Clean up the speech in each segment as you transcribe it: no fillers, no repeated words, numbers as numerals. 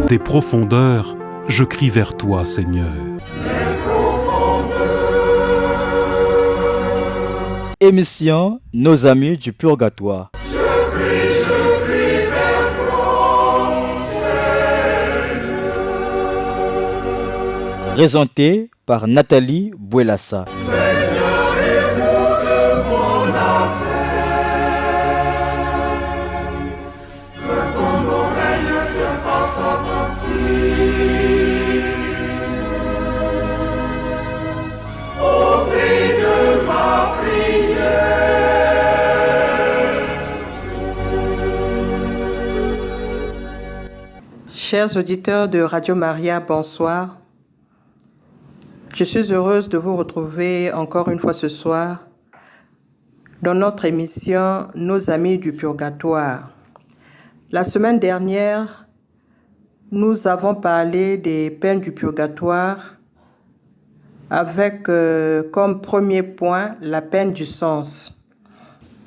Des profondeurs, je crie vers toi, Seigneur. Émission Nos amis du purgatoire. Je crie vers toi, Seigneur. Présenté par Nathalie Bouelassa. Seigneur, écoute mon appel. Que ton oreille se fasse attentive au cri de ma prière. Chers auditeurs de Radio Maria, bonsoir. Je suis heureuse de vous retrouver encore une fois ce soir dans notre émission Nos amis du purgatoire. La semaine dernière, nous avons parlé des peines du purgatoire avec comme premier point la peine du sens.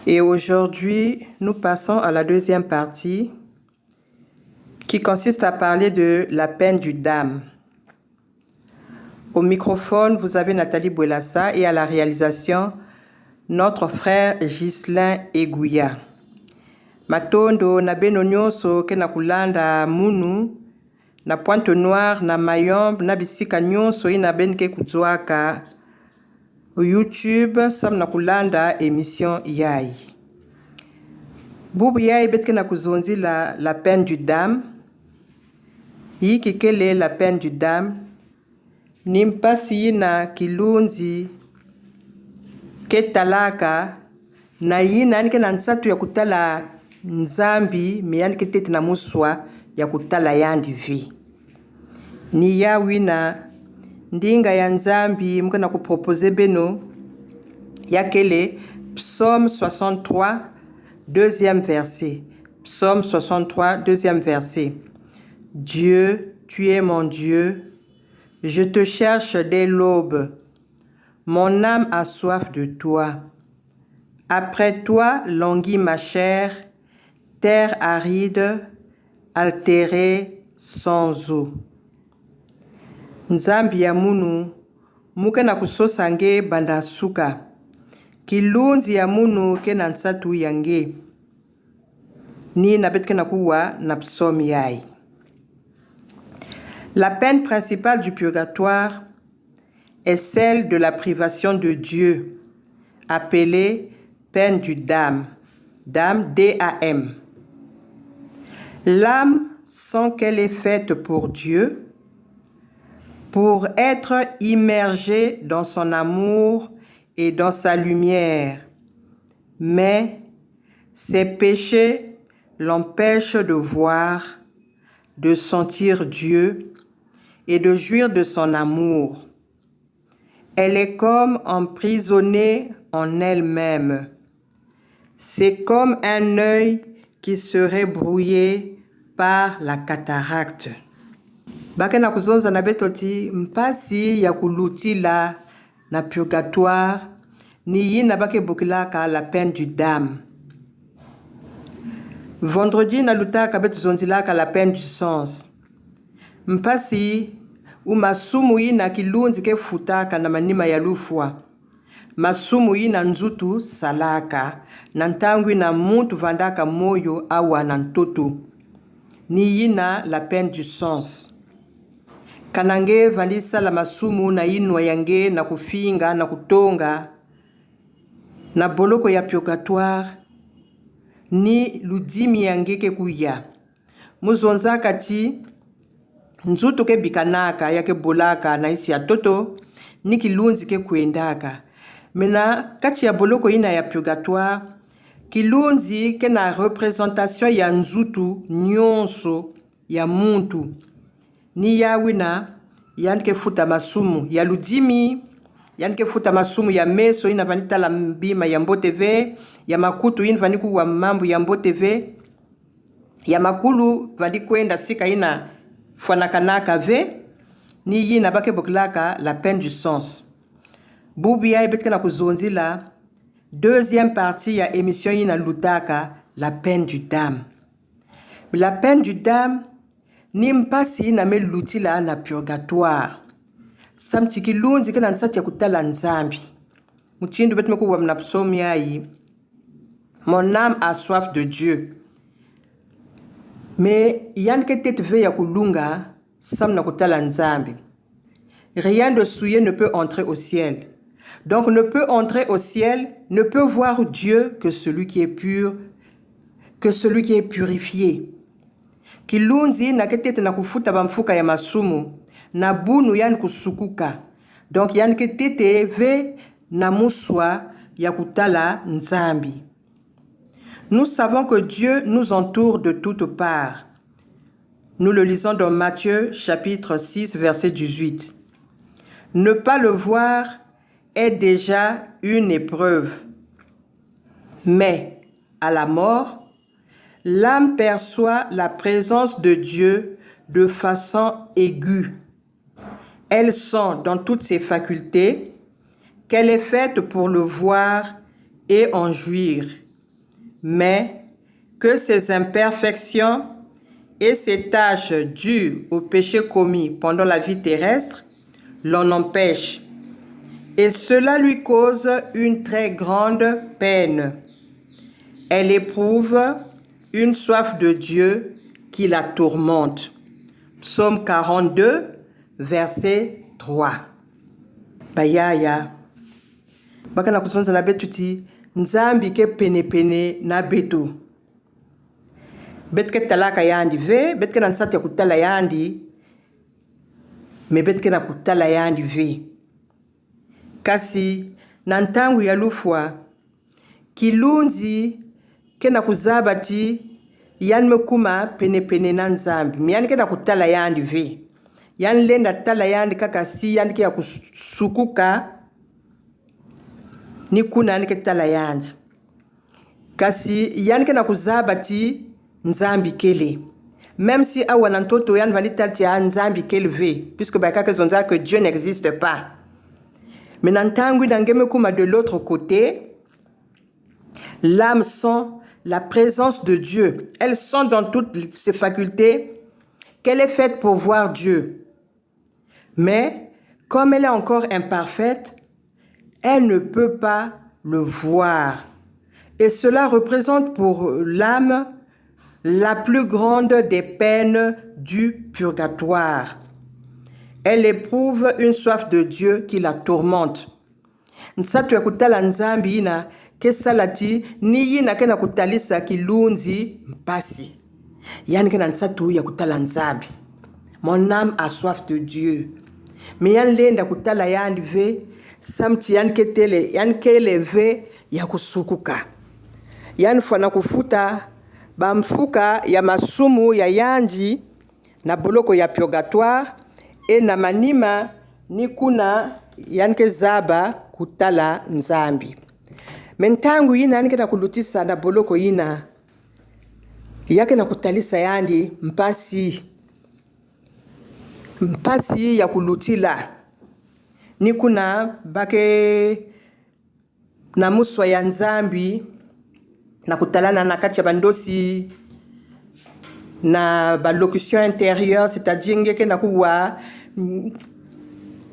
Et aujourd'hui, nous passons à la deuxième partie qui consiste à parler de la peine du dam. Au microphone, vous avez Nathalie Bouelassa et à la réalisation, notre frère Ghislain Egouya. Matondo na beno nyonso ke na kulanda munu na Pointe Noire na Mayombe na bisika nyonso ina ben ke kutswaka YouTube sam na kulanda émission yai. Bubu yai betke na kuzonzi la peine du dam. Yiki kele la peine du dam. Nimpasi na kilunzi ketalaka na yina nike na nsatu ya kutala nzambi miyani ketete na muswa ya kutala yandi vi. Ni ya wina ndinga ya nzambi mke na kupropose beno ya kele Psaume 63 deuxième verset. Psaume 63 deuxième verset. Dieu, tu es mon Dieu. Je te cherche dès l'aube. Mon âme a soif de toi. Après toi languit ma chair, terre aride, altérée sans eau. Nzambi ya munu, muke na kusosange banda suka. Kilunzi ya munu ke na nsatu yange. Ni nabetke na kuwa na psomi yai. La peine principale du purgatoire est celle de la privation de Dieu, appelée peine du dam, dam, D-A-M. L'âme sent qu'elle est faite pour Dieu, pour être immergée dans son amour et dans sa lumière, mais ses péchés l'empêchent de voir, de sentir Dieu et de jouir de son amour. Elle est comme emprisonnée en elle-même. C'est comme un œil qui serait brouillé par la cataracte. Bake na kuzonza na betoti mpasi ya kulutila na purgatoire ni yina bake bukilaka la peine du dam. Vendredi na lutaka betuzonzilaka la peine du sens. Mpasi umasumu yina kilunzi ke futaka na manima ya lufwa. Masumu yina nzutu salaka na ntangwi na muntu vandaka moyo awa na ntoto. Ni yina la peine du sens. Kanange vandisa la masumu na inwa yange na kufinga na kutonga na boloko ya purgatoire ni ludimi yange ke kuya. Muzonza kati nzutu ke bikanaka yake bolaka na isi ya toto ni kilunzi ke kuendaka. Mena kati ya boloko ina ya purgatoire kilunzi ke na représentation ya nzutu nyonso ya muntu. Ni ya wina yanke futa masumu ya ludimi, yanke futa masumu ya meso ina vanita la mbima ya Mbo TV, ya makutu ina vaniku wa mambu ya Mbo TV, ya makulu vanikwenda sika ina fuanakanaka ve, ni yina bake boklaka la peine du sens. Bubi ya ibetka na kuzonzi la deuxième partie ya émission yina lutaka la peine du dam. La peine du dame ni mpasi na me lutila na purgatoire. Samti kilunzi kena nsati ya kutala nzambi. Mutindu betu meku wamna psomi ayi. Mon âme a soif de Dieu. Mais yan ke tete ve ya kulunga sam na kutala nzambi. Rien de souillé ne peut entrer au ciel. Donc ne peut entrer au ciel, ne peut voir Dieu que celui qui est pur, que celui qui est purifié. Kilunzi na ketete na kufuta bamfuka ya masumu, na bunu yan kusukuka. Donc yan ketete ve na muswa ya kutala nzambi. Nous savons que Dieu nous entoure de toutes parts. Nous le lisons dans Matthieu chapitre 6 verset 18. Ne pas le voir est déjà une épreuve. Mais à la mort, l'âme perçoit la présence de Dieu de façon aiguë. Elle sent dans toutes ses facultés qu'elle est faite pour le voir et en jouir, mais que ses imperfections et ses tâches dues au péché commis pendant la vie terrestre l'en empêchent. Et cela lui cause une très grande peine. Elle éprouve une soif de Dieu qui la tourmente. Psaume 42, verset 3. Bayaya. Bakana kusonza na betuti, nzambi ke pene pene na betu. Betke talaka yandi ve, betke na nsati ya kutala yandi, me betke na kutala yandi ve. Kasi na ntangu ya lufwa, kilunzi ke na kuzabati yan mekuma pene pene na nzambi. Miyani ke na kutala yandi ve. Yan lenda tala yandi kakasi yandi ke ya kusukuka ni kuna yandi ke tala yandi. Kasi yandi ke na kuzabati nzambi kele. Même si awa nantoto yan vali talti ya nzambi kele ve. Puisque bakake zonza que Dieu n'existe pas. Mais n'entangui d'angemekuma de l'autre côté, l'âme sent la présence de Dieu. Elle sent dans toutes ses facultés qu'elle est faite pour voir Dieu. Mais comme elle est encore imparfaite, elle ne peut pas le voir. Et cela représente pour l'âme la plus grande des peines du purgatoire. Elle éprouve une soif de Dieu qui la tourmente. Nsatu ya kutala nzambi ina kesalati ni yina kena kutalisa kilunzi mpasi. Yani kena nsatu ya kutala nzambi. Mon âme a soif de Dieu. Mais yan lenda kutala yandi ve samti yan ketele yan kele ve ya kusukuka. Yan fana kufuta bamfuka ya masumu ya yanji na boloko ya purgatoire. E na manima ni kuna yanke zaba kutala nzambi. Mentangu yina yanke na kulutisa na boloko yina. Yake na kutalisa yandi mpasi. Mpasi ya kulutila. Ni kuna bake na muswa ya nzambi na kutalana na kati ya bandosi na locution intérieure, c'est-à-dire ngeke na kuwa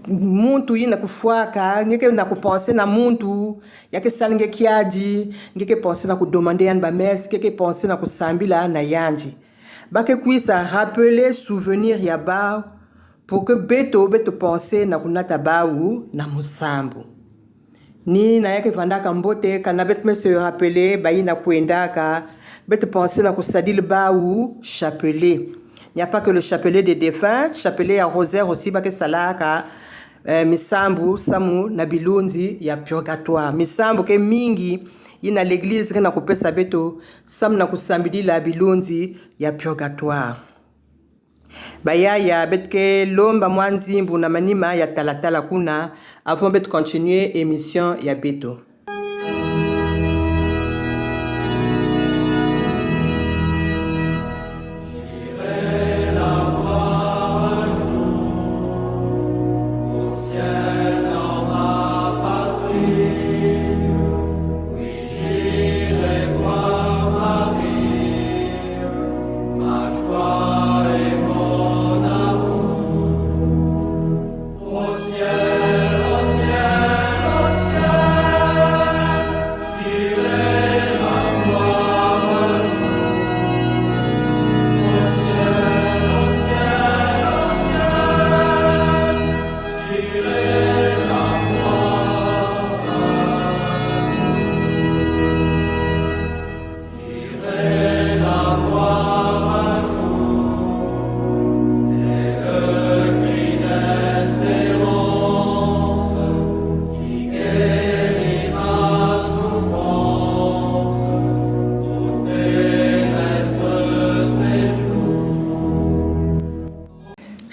muntu yina kufuaka, ngeke na kupenser na muntu yake sali ngeke kiaji, ngeke penser na kudemander yan ba messe, ngeke penser na kusambila na yanji. Bake kuisa rappeler souvenir ya ba pour que beto penser na kunata baou na musambu. Ni na yake vandaka mbote kana bet me se rappeler ba yina kuendaka bet penser na kusadil ba ou chapelet. Il n'y a pas que le chapelet des défunts, chapelet à rosaire aussi ba ke salaka misambu samu na bilunzi ya purgatoire. Misambu ke mingi ina l'église na kupesa beto sam na kusambidi la bilunzi ya purgatoire. Baya ya betke lomba mwanzimbu na manima ya talatala kuna avant bet continuer émission ya beto. Marie,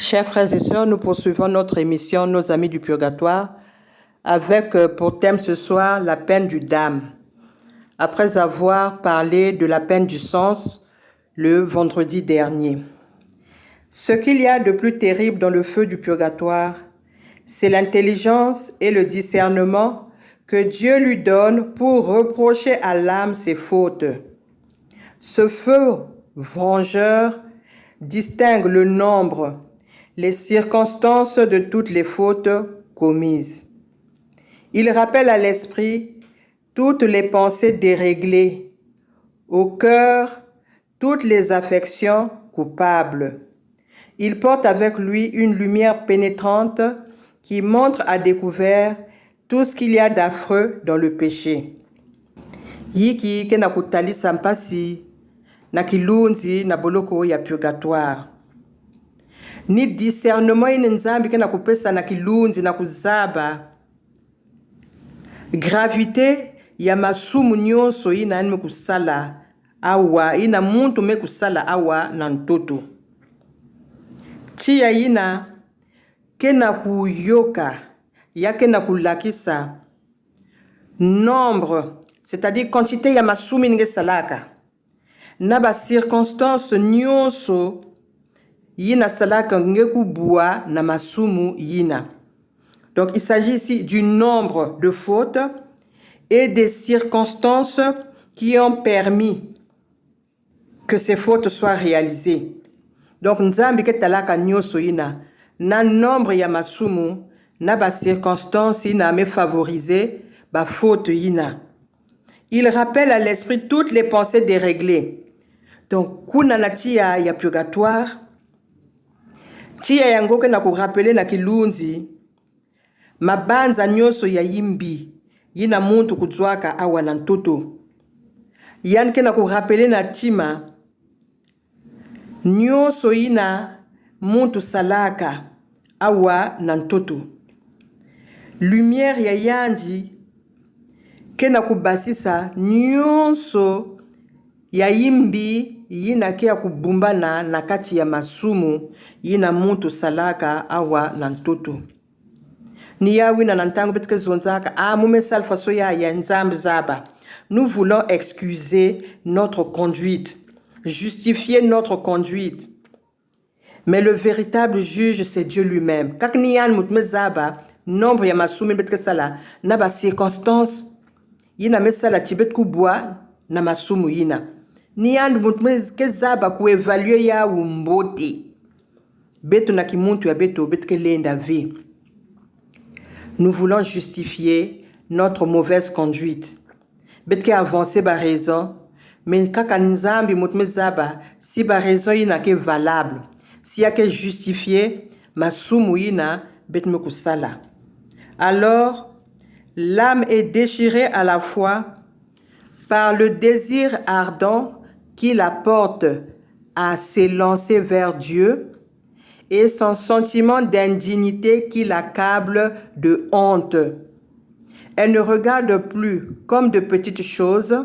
Chers frères et sœurs, nous poursuivons notre émission Nos Amis du Purgatoire avec pour thème ce soir la peine du dam. Après avoir parlé de la peine du sens le vendredi dernier. Ce qu'il y a de plus terrible dans le feu du purgatoire, c'est l'intelligence et le discernement que Dieu lui donne pour reprocher à l'âme ses fautes. Ce feu vengeur distingue le nombre, les circonstances de toutes les fautes commises. Il rappelle à l'esprit toutes les pensées déréglées, au cœur toutes les affections coupables. Il porte avec lui une lumière pénétrante qui montre à découvert tout ce qu'il y a d'affreux dans le péché. Yiki ke na kutalisa mpasi na kilunzi na boloko ya purgatoire. Ni discernement ine nzambi ke na kupesa na kilunzi na kuzaba. Gravité ya masumu nyonso ina nime kusala awa ina muntu me kusala awa na ntoto. Tia ina kena kuyoka ya kena kulakisa nombre, c'est-à-dire quantité ya masumi nge salaka. Na ba circonstance nyonso yina salaka nge kubua na masumu yina. Donc il s'agit ici du nombre de fautes et des circonstances qui ont permis que ces fautes soient réalisées. Donc nzambi ke talaka nyoso ina na nombre ya masumu na ba circonstances ina me favoriser ba faute ina. Il rappelle à l'esprit toutes les pensées déréglées. Donc kuna na tia ya purgatoire tia yango ke na ku rappeler na kilunzi mabanza nyoso ya yimbi yina muntu kudzwaka awa na ntoto. Yan ke na ku rappeler na tima nyonso ina muntu salaka awa na ntoto. Lumière ya yandi ke na kubasisa nyonso ya yimbi yina ke ya kubumbana na kati ya masumu yina muntu salaka awa na ntoto. Ni yawi na nantango betke zonzaka mume salfa soya ya nzambe zaba. Nous voulons excuser notre conduite, justifier notre conduite. Mais le véritable juge, c'est Dieu lui-même. Kak ni yan mutme zaba, nombre ya masumi betke sala, na ba circonstance, yina me sala tibet kubwa na masumu yina. Ni yan mutme ke zaba ku évaluer ya umbote. Beto na kimuntu ya beto betke lenda ve. Nous voulons justifier notre mauvaise conduite. Betke avancer ba raison, mais kaka nzambi mutme zaba, si ba raison yina ke valable, si ya ke justifier, masumu yina betme kusala. Alors, l'âme est déchirée à la fois par le désir ardent qui la porte à s'élancer vers Dieu et son sentiment d'indignité qui l'accable de honte. Elle ne regarde plus comme de petites choses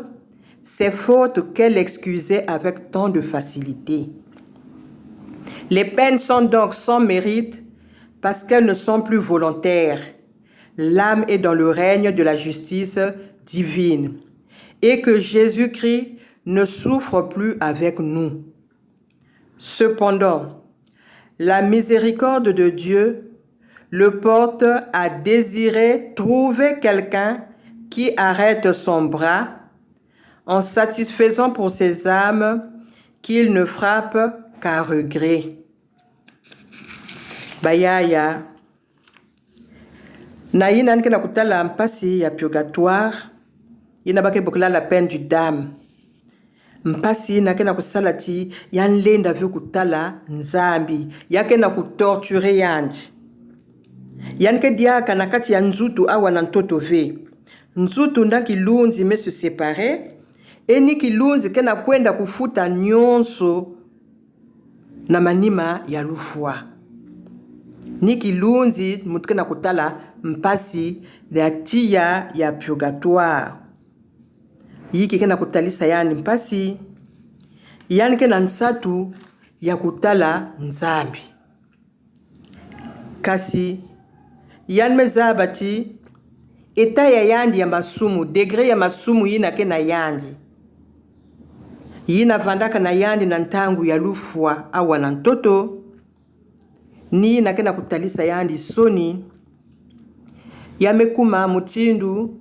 ces fautes qu'elle excusait avec tant de facilité. Les peines sont donc sans mérite parce qu'elles ne sont plus volontaires. L'âme est dans le règne de la justice divine et que Jésus-Christ ne souffre plus avec nous. Cependant, la miséricorde de Dieu le porte à désirer trouver quelqu'un qui arrête son bras en satisfaisant pour ses âmes qu'il ne frappe qu'à regret. Bayaya. Na yina nke na kutala mpasi ya purgatoire, yina bake bokula la peine du dam. Mpasi na kena kusalati yan lenda vu kutala nzambi, yake na kutorture yanji. Yanke diaka na kati ya nzutu awa na ntoto ve. Nzutu nda kilunzi me se séparer, eni kilunzi kena kwenda kufuta nyonso na manima ya lufwa. Ni kilunzi mutuke na kutala mpasi ya tia ya purgatoire. Yiki kena kutalisa yani mpasi, yani kena nsatu ya kutala nzambi. kasi yan mezaba ti eta ya yandi ya masumu, degré ya masumu yina ke na yandi yina vandaka na yandi na ntangu ya lufwa awa na ntoto ni na ke na kutalisa yandi soni ya mekuma mutindu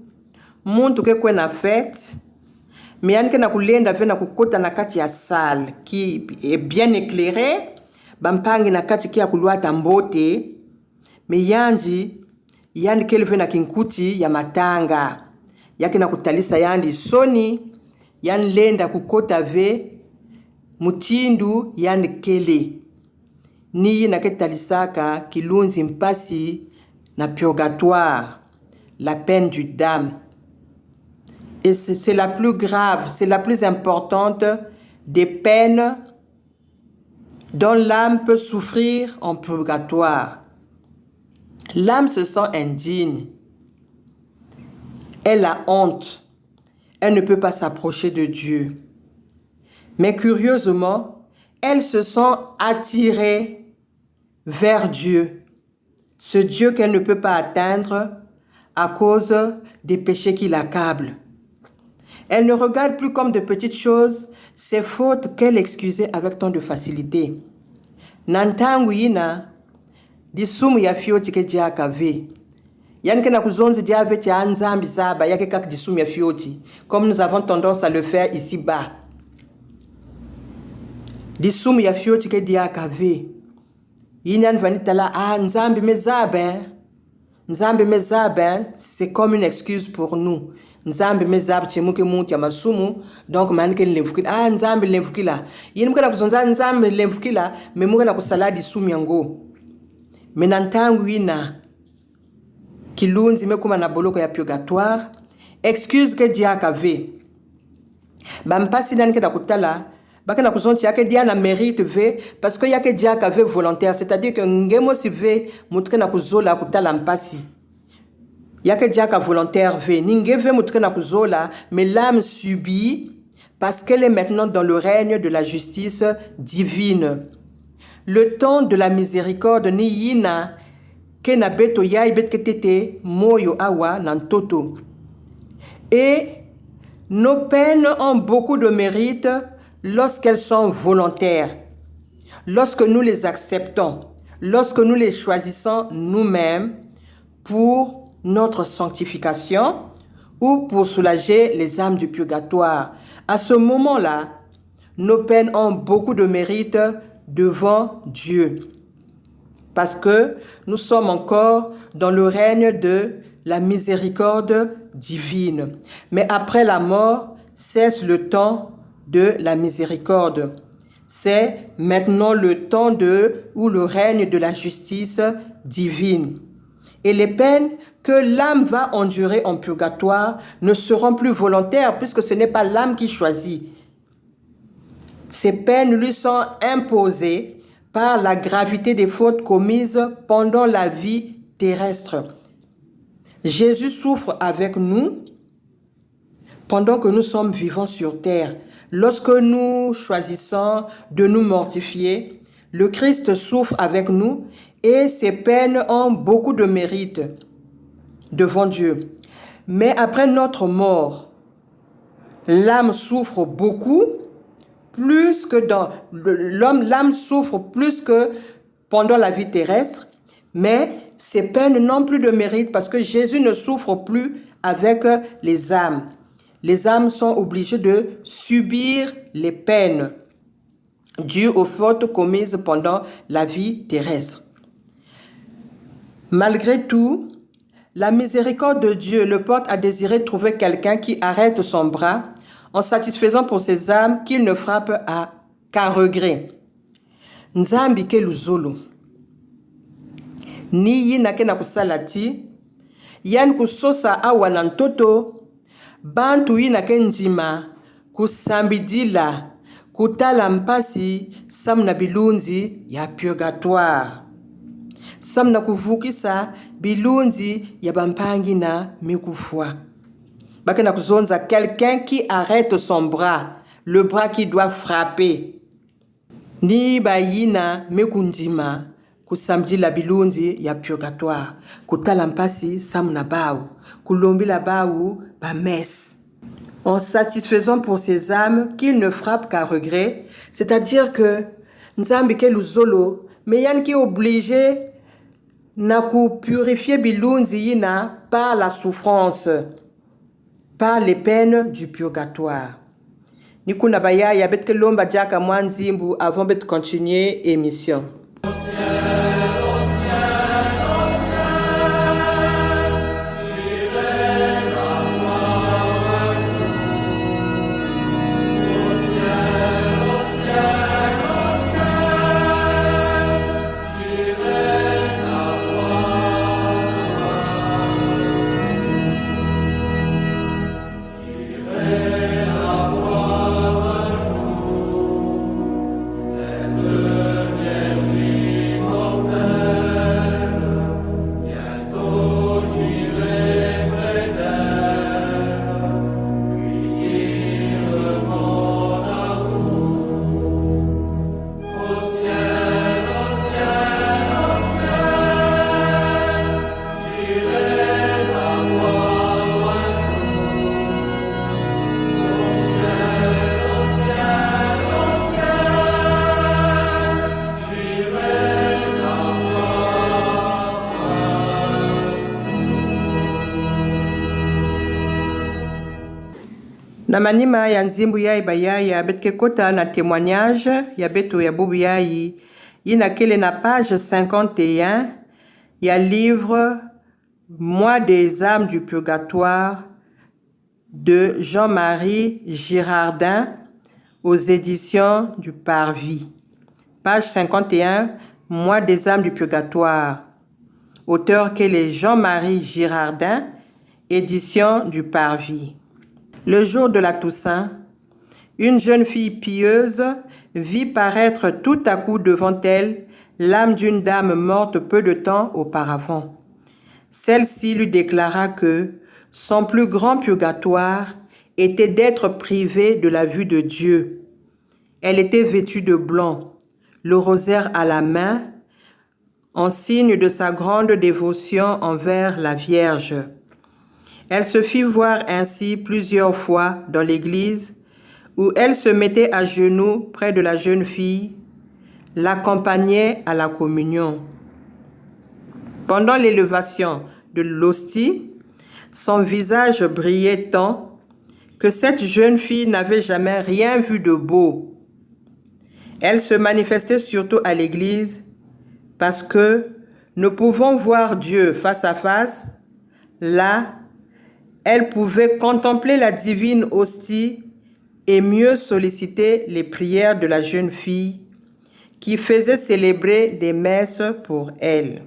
muntu ke kwe na fête mais yani ke na kulenda ve na kukota na kati ya salle qui est bien éclairée bampangi na kati ki ya kuluata mbote mais yandi ke ve na kinkuti ya matanga yake na kutalisa yandi soni yani lenda kukota ve mutindu yani kele ni na ketalisaka kilunzi mpasi na purgatoire, la peine du dame. Et c'est la plus grave, c'est la plus importante des peines dont l'âme peut souffrir en purgatoire. L'âme se sent indigne. Elle a honte. Elle ne peut pas s'approcher de Dieu. Mais curieusement, elle se sent attirée vers Dieu. Ce Dieu qu'elle ne peut pas atteindre à cause des péchés qui l'accablent. Elle ne regarde plus comme de petites choses ces fautes qu'elle excusait avec tant de facilité. Nantangu yina disumu ya fioti ke diaka ve. Yani ke na kuzonzi diave tia nzambi zaba yake kak disumu ya fioti, comme nous avons tendance à le faire ici-bas. Disumu ya fioti ke diaka ve. Yinyan vanitala nzambi mezabe. Nzambi mezabe, c'est comme une excuse pour nous. Nzambi mezabe chemuke muntu ya masumu, donc manike lemfukila nzambi lemfukila. Yini mukana kuzonza nzambi lemfukila, me mukana kusaladi sumu yango. Menantangu ina kilunzi mekuma na boloko ya purgatoire, excuse ke diaka ve. Bampasi nani ke na kutala baka na kuzonti yake dia na mérite ve parce que yake dia ka ve volontaire, c'est-à-dire que ngemo si ve mutuke na kuzola kutala mpasi yake dia ka volontaire ve ninge ve mutuke na kuzola, mais l'âme subit parce qu'elle est maintenant dans le règne de la justice divine. Le temps de la miséricorde ni yina ke na beto yai bet ketete moyo awa nantoto. Et nos peines ont beaucoup de mérite lorsqu'elles sont volontaires, lorsque nous les acceptons, lorsque nous les choisissons nous-mêmes pour notre sanctification ou pour soulager les âmes du purgatoire. À ce moment-là, nos peines ont beaucoup de mérite devant Dieu, parce que nous sommes encore dans le règne de la miséricorde divine. Mais après la mort, cesse le temps de la miséricorde. C'est maintenant le temps ou le règne de la justice divine. Et les peines que l'âme va endurer en purgatoire ne seront plus volontaires puisque ce n'est pas l'âme qui choisit. Ces peines lui sont imposées par la gravité des fautes commises pendant la vie terrestre. Jésus souffre avec nous pendant que nous sommes vivants sur terre. Lorsque nous choisissons de nous mortifier, le Christ souffre avec nous et ses peines ont beaucoup de mérite devant Dieu. Mais après notre mort, l'âme souffre beaucoup, plus que dans l'âme souffre plus que pendant la vie terrestre, mais ces peines n'ont plus de mérite parce que Jésus ne souffre plus avec les âmes. Les âmes sont obligées de subir les peines dues aux fautes commises pendant la vie terrestre. Malgré tout, la miséricorde de Dieu le porte à désirer trouver quelqu'un qui arrête son bras en satisfaisant pour ses âmes qu'il ne frappe qu'à regret. Nzambi ke luzolo. Ni yinake na kusalati, yan kusosa awa na ntoto, bantu yinake njima, kusambidila, kutala mpasi, samna bilunzi ya purgatoire. Samna kuvukisa bilunzi ya bampangi na mikufwa. Bakena kuzonza quelqu'un qui arrête son bras, le bras qui doit frapper. Ni bayina mekundima kusambila bilunzi ya purgatoire, kutala mpasi samuna bau, kulombila bau ba messe. En satisfaisant pour ces âmes qu'ils ne frappent qu'à regret, c'est-à-dire que nzambi ke luzolo, mais yan qui est obligé na ku purifier bilunzi yina par la souffrance, par les peines du purgatoire. Nikuna baya ya bet ke lomba jaka mwanzimbu avant bet continuer émission. Na manima ya nzimbu yai bayaya betke kota na témoignage ya beto ya bubu yai ina kele na page 51 ya livre Moi des âmes du purgatoire de Jean-Marie Girardin aux éditions du Parvis. Page 51, Moi des âmes du purgatoire. Auteur qu'elle est Jean-Marie Girardin, édition du Parvis. Le jour de la Toussaint, une jeune fille pieuse vit paraître tout à coup devant elle l'âme d'une dame morte peu de temps auparavant. Celle-ci lui déclara que son plus grand purgatoire était d'être privée de la vue de Dieu. Elle était vêtue de blanc, le rosaire à la main, en signe de sa grande dévotion envers la Vierge. Elle se fit voir ainsi plusieurs fois dans l'église où elle se mettait à genoux près de la jeune fille, l'accompagnait à la communion. Pendant l'élévation de l'hostie, son visage brillait tant que cette jeune fille n'avait jamais rien vu de beau. Elle se manifestait surtout à l'église parce que nous pouvons voir Dieu face à face. Là, elle pouvait contempler la divine hostie et mieux solliciter les prières de la jeune fille qui faisait célébrer des messes pour elle.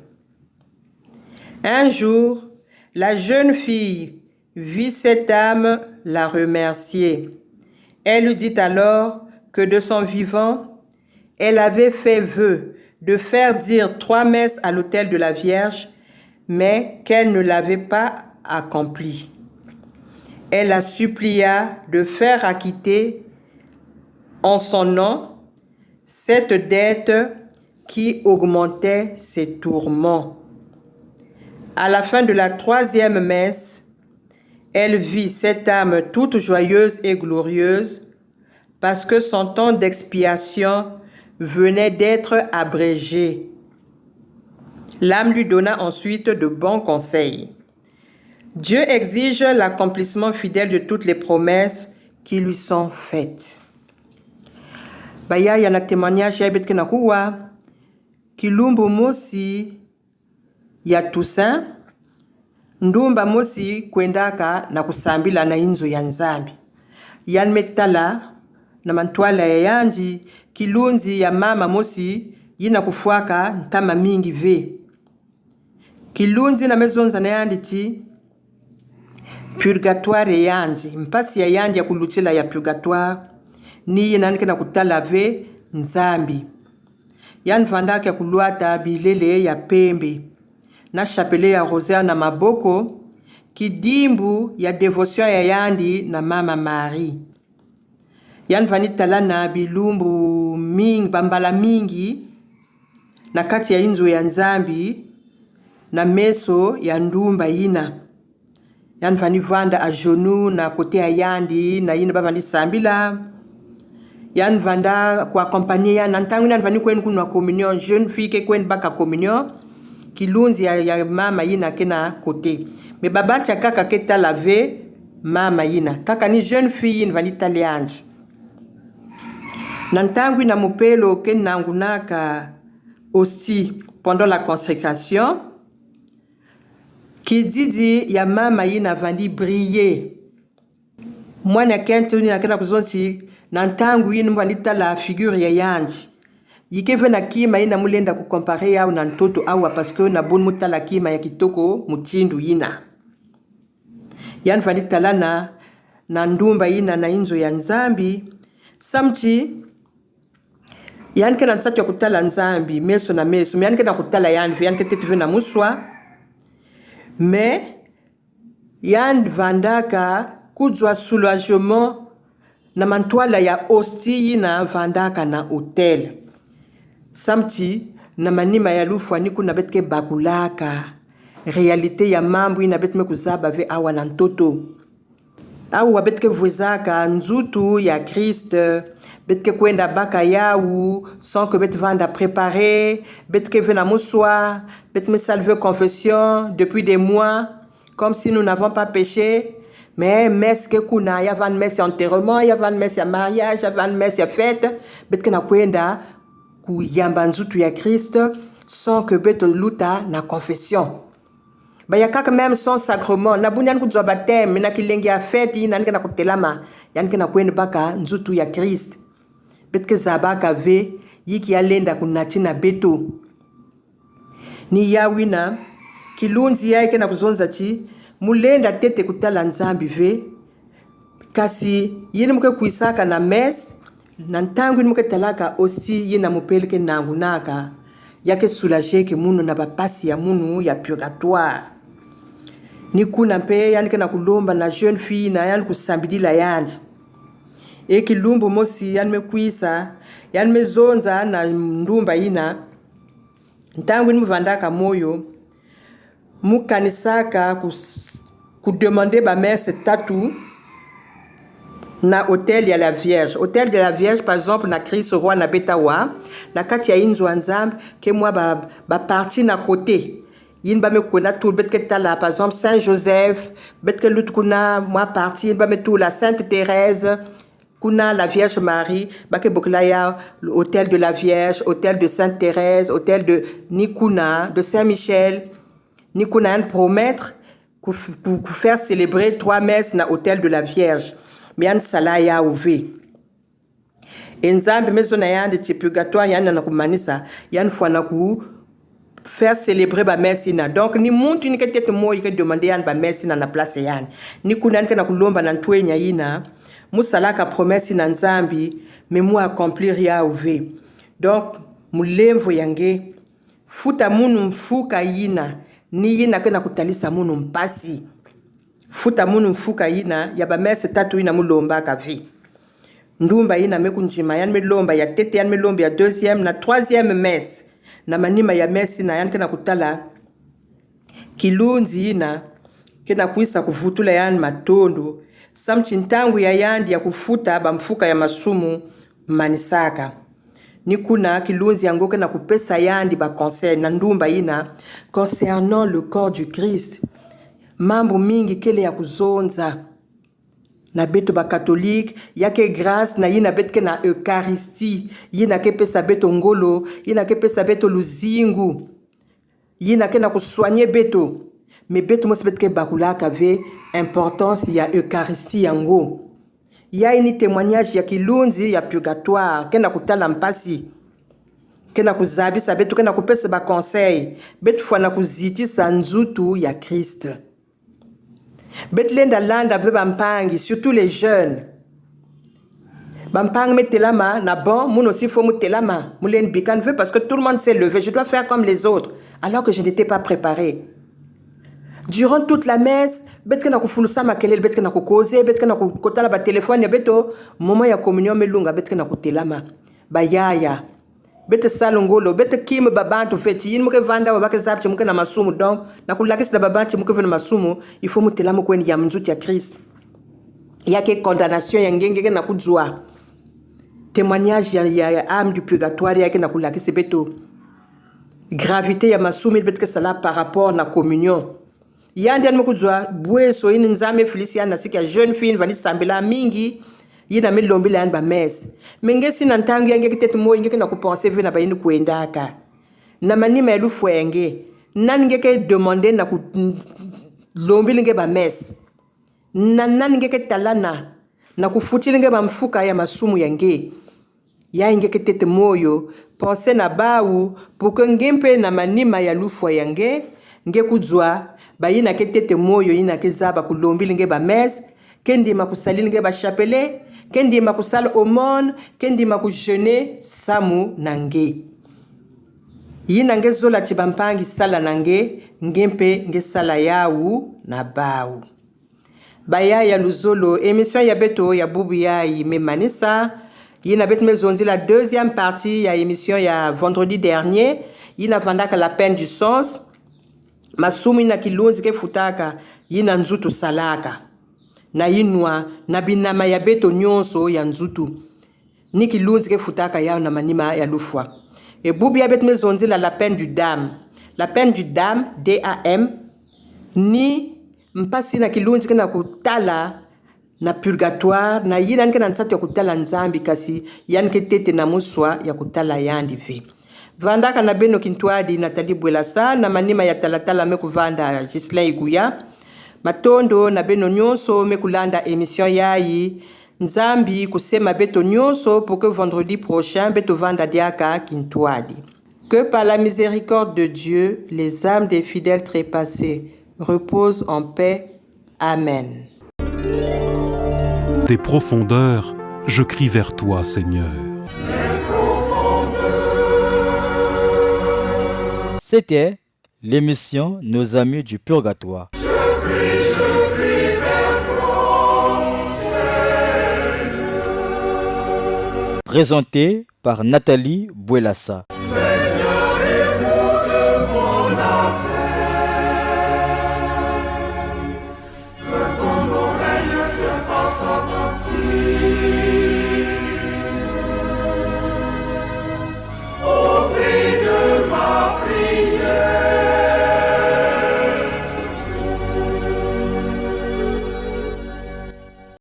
Un jour, la jeune fille vit cette âme la remercier. Elle lui dit alors que de son vivant, elle avait fait vœu de faire dire 3 messes à l'autel de la Vierge, mais qu'elle ne l'avait pas accompli. Elle la supplia de faire acquitter en son nom cette dette qui augmentait ses tourments. À la fin de la 3e messe, elle vit cette âme toute joyeuse et glorieuse parce que son temps d'expiation venait d'être abrégé. L'âme lui donna ensuite de bons conseils. Dieu exige l'accomplissement fidèle de toutes les promesses qui lui sont faites. Baya yana témoignage ya betkena kuwa kilumbu mosi ya Toussaint ndumba mosi kwendaka na kusambila na inzo ya nzambi yan metala na mantwala ya yandi kilunzi ya mama mosi yina kufuaka ntama mingi ve kilunzi na mezonza na yandi ti purgatoire yandi mpasi ya yandi ya kulutila ya purgatoire ni nanike na kutala ve nzambi yan vandaka ya kuluata bilele ya pembe na chapele ya rosaire na maboko kidimbu ya devotion ya yandi na mama Marie. Yan vanitala na bilumbu mingi bambala mingi na kati ya inzo ya nzambi na meso ya ndumba yina. Yan vani vanda a genou na kote ya yandi na yina bavandi sambila. Yan vanda kwa accompagner yan nantangu yan vani kwen kunwa communion, jeune fille ke kwen baka communion kilunzi ya mama yina kena kote. Me babancha kaka keta lave mama yina. Kaka ni jeune fille yin vani talianji. Nantangu na mupelo ken nangunaka aussi pendant la consécration qui dit ya mama yina vandi briller. Mwana kente ni nakena kuzonti nantangu yin vandi tala figure ya yanji. Yike vena kima yina mulenda kukompare yao na ntoto awa parce que na bon mutala kima ya kitoko mutindu yina. Yan vandi talana na ndumba yina na inzo ya nzambi. Samti yan kena nsatu ya kutala nzambi meso na meso. Me yan kena kutala yan kete tuve na muswa. Me yan vandaka kujwa soulagement na mantwala ya hosti yina vandaka na hotel. Samti na manima ya lufwa niku na betke bakulaka. Realite ya mambu yina betme kuzaba ve awa na ntoto. Awa betke vwezaka nzutu ya Christ. Betke kwenda baka yawu sans que bet vanda préparer. Betke vena muswa. Betme salve confession depuis des mois. Comme si nous n'avons pas péché. Mais messe ke kuna ya van messe enterrement, ya van messe ya mariage, ya van messe ya fête. Betke na kwenda ku yamba nzutu ya Christ sans que beto luta na confession. Ba ya kaka même son sacrement na bunyan kuzwa baptême na kilengi ya fête na nkena kutelama yanke na kwenda baka nzutu ya Christ. Betke zabaka ve yiki alenda kunatina beto. Ni yawina kilunzi yake na kuzonza chi mulenda tete kutala nzambi ve kasi yini muke kuisaka na mes na ntangu yini muke talaka aussi yina mupeleke nangunaka yake soulager ke munu na bapasi ya munu ya purgatoire. Ni kuna mpe yani na kulomba na jeune fille na yani kusambidila yani. Eki lumbu mosi yani mekuisa yani mezonza na ndumba yina. Ntangu yini muvandaka moyo mukanisaka kudemander ba messe tatu na hôtel ya la Vierge. Hôtel de la Vierge par exemple na Christ roi na betawa na kati ya inzo nzambe ke mwa ba parti na côté yin ba me kona tout betke tala par exemple Saint Joseph betke lut kuna mwa parti ba me tout la Sainte Thérèse kuna la Vierge Marie bake boklaya hôtel de la Vierge, hôtel de Sainte Thérèse, hôtel de Nikuna, de Saint Michel. Ni kuna yan promettre pour faire célébrer 3 messes na hôtel de la Vierge. Mais yan salaya ouve. Enzambe mezo na yan de purgatoire yan na kumanisa yan fwa na ku faire célébrer ba messe na. Donc ni muntu ni ketete mo yike demander yan ba messe na place yan. Ni kuna na kulomba na ntwenya yina musalaka promesse na nzambi mais mu accomplir ya ouve. Donc mulemvo yange futa munu mfuka yina ni yina kena kutalisa munu mpasi. Futa munu mfuka yina ya ba messe tatu yina mulomba kavi. Ndumba yina mekunjima yan melomba ya tete yan melomba ya deuxième na troisième messe. Na manima ya messe na yan kena kutala kilunzi yina kena kuisa kuvutula yan matondo. Samchi ntangu ya yandi ya kufuta ba mfuka ya masumu manisaka. Ni kuna kilunzi yango kena kupesa yandi ba conseil na ndumba yina concernant le corps du Christ. Mambo mingi kele ya kuzonza na beto ba catholique yake grâce na yina betke na eucharistie yina ke pesa beto ngolo yina ke pesa beto luzingu yina ke na kusoigner beto mais beto mos betke bakulaka ve importance ya eucharistie yango. Ya ini témoignage ya kilunzi ya purgatoire kena kutala mpasi kena kuzabisa beto kena kupesa ba conseil beto fana kuzitisa nzutu ya Christ. Betlenda landa ve bampangi surtout les jeunes. Bampang metelama na bon moun aussi faut mutelama mulen bikan veut parce que tout le monde s'est levé, je dois faire comme les autres alors que je n'étais pas préparé. Durant toute la messe, betke na kufulusa makelele, betke na kukoze, betke na kotala ba téléphone ya beto, moment ya communion melunga betke na kutelama. Bayaya bete salongolo bete kim babantu feti yin muke vanda wa bake zapche muke na masumu. Donc na kulakisi na babantu muke vena masumu, il faut mutela mukweni ya mnzuti ya Christ. Yake condamnation ya ngenge na kujua. Témoignage ya âme du purgatoire yake na kulakisi beto. Gravité ya masumu bete sala par rapport na communion. Yandi an mukujua bweso yin nzame Felicia na sika jeune fille vani sambela mingi. Yina mi lombi la ba mes mengesi na ntangu yange kitete mo inge na kupenser ve na ba yini kuendaka na manima elu fuenge nan ngeke demander na ku lombi linge ba mes nan ngeke talana na kufuti linge ba mfuka ya masumu yange ya inge kitete moyo penser na bawu pour que ngempe na manima ya lufu yange nge kujua ba yina kitete moyo yina kezaba ku lombi linge ba mes kendi makusali linge ba chapelet kendi makusala aumône kendi makujene samu nange yina nge zola tibampangi sala nange ngempe nge sala yawu na bawu baya ya luzolo émission ya beto ya bubu ya memanisa yina bet mezonzi la deuxième partie ya émission ya vendredi dernier yina vandaka la peine du sens masumu na kilunzi ke futaka yina nzutu salaka na yinwa na binama ya beto nyonso ya nzutu niki lunzi ke futaka yao na manima ya lufwa e bubi ya bet mezonzi la peine du dame DAM ni mpasi na kilunzi na kutala na purgatoire na yina nke na nsatu ya kutala nzambi kasi yanke tete na muswa ya kutala yandi ve vandaka na beno kintwadi Nathalie Bwelasa na manima ya talatala mekuvanda Gislain Iguya matondo na beno nyonso mekulanda émission yayi nzambi kusema beto nyonso pour que vendredi prochain beto vanda diaka kintwadi. Que par la miséricorde de Dieu les âmes des fidèles trépassés reposent en paix. Amen. Des profondeurs, je crie vers toi, Seigneur. C'était l'émission Nos amis du purgatoire. Présenté par Nathalie Bwelasa.